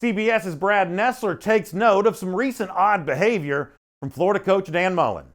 CBS's Brad Nessler takes note of some recent odd behavior from Florida coach Dan Mullen.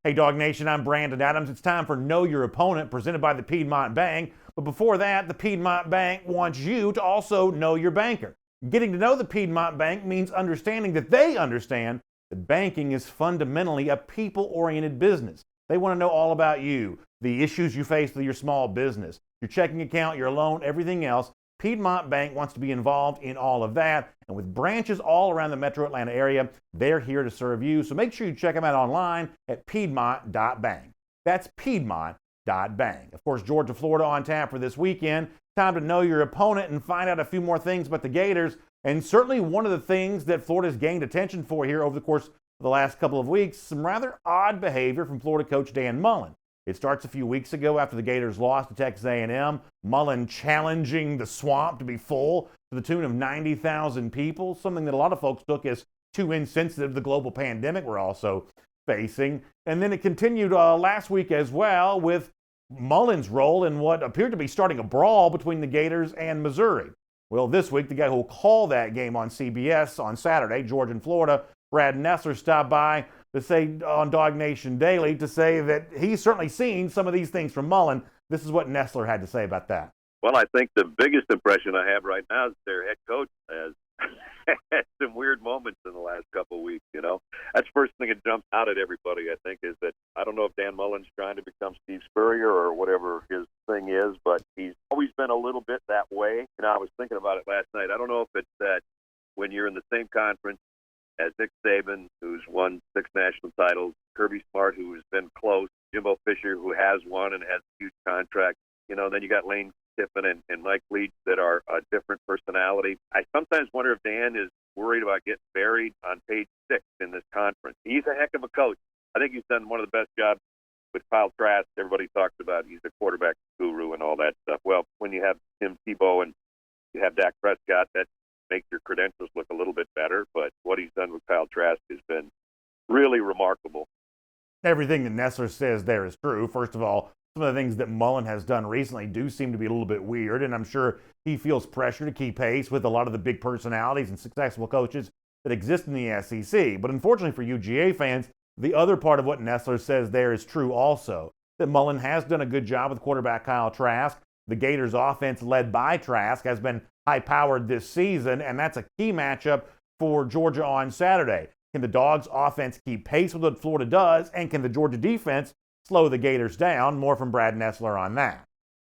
Hey Dog Nation, I'm Brandon Adams. It's time for Know Your Opponent, presented by the Piedmont Bank. But before that, the Piedmont Bank wants you to also know your banker. Getting to know the Piedmont Bank means understanding that they understand that banking is fundamentally a people-oriented business. They want to know all about you, the issues you face with your small business, your checking account, your loan, everything else. Piedmont Bank wants to be involved in all of that. And with branches all around the metro Atlanta area, they're here to serve you. So make sure you check them out online at piedmont.bank. That's piedmont.bank. Of course, Georgia, Florida on tap for this weekend. Time to know your opponent and find out a few more things about the Gators. And certainly one of the things that Florida's gained attention for here over the course of the last couple of weeks, some rather odd behavior from Florida coach Dan Mullen. It starts a few weeks ago after the Gators lost to Texas A&M. Mullen challenging the swamp to be full to the tune of 90,000 people, something that a lot of folks took as too insensitive to the global pandemic we're also facing. And then it continued last week as well with Mullen's role in what appeared to be starting a brawl between the Gators and Missouri. Well, this week, the guy who will call that game on CBS on Saturday, Georgia and Florida, Brad Nessler, stopped by to say on Dog Nation Daily to say that he's certainly seen some of these things from Mullen. This is what Nessler had to say about that. Well, I think the biggest impression I have right now is their head coach has had some weird moments in the last couple of weeks, you know. That's the first thing that jumps out at everybody, I think, is that I don't know if Dan Mullen's trying to become Steve Spurrier or whatever his thing is, but he's always been a little bit that way. You know, I was thinking about it last night. I don't know if it's that when you're in the same conference as Nick Saban, who's won 6 national titles, Kirby Smart, who has been close, Jimbo Fisher, who has won and has a huge contract, you know, then you got Lane Kiffin and Mike Leach that are a different personality. I sometimes wonder if Dan is worried about getting buried on page 6 in this conference. He's a heck of a coach. I think he's done one of the best jobs with Kyle Trask. Everybody talks about he's a quarterback guru and all that stuff. Well, when you have Tim Tebow and you have Dak Prescott, that makes your credentials look a little bit better. But what he's done with Kyle Trask has been really remarkable. Everything that Nessler says there is true. First of all, some of the things that Mullen has done recently do seem to be a little bit weird, and I'm sure he feels pressure to keep pace with a lot of the big personalities and successful coaches that exist in the SEC. But unfortunately for UGA fans, the other part of what Nessler says there is true also, that Mullen has done a good job with quarterback Kyle Trask. The Gators offense led by Trask has been high-powered this season, and that's a key matchup for Georgia on Saturday. Can the Dogs offense keep pace with what Florida does, and can the Georgia defense slow the Gators down? More from Brad Nessler on that.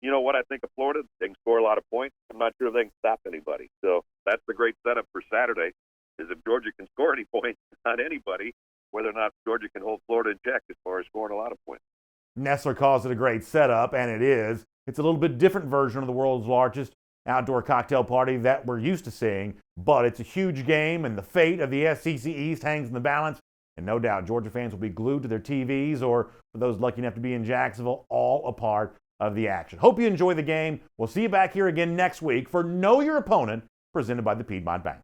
You know what I think of Florida? They can score a lot of points. I'm not sure if they can stop anybody. So that's the great setup for Saturday, is if Georgia can score any points on anybody, whether or not Georgia can hold Florida in check as far as scoring a lot of points. Nessler calls it a great setup, and it is. It's a little bit different version of the world's largest outdoor cocktail party that we're used to seeing, but it's a huge game, and the fate of the SEC East hangs in the balance. And no doubt Georgia fans will be glued to their TVs, or for those lucky enough to be in Jacksonville, all a part of the action. Hope you enjoy the game. We'll see you back here again next week for Know Your Opponent, presented by the Piedmont Bank.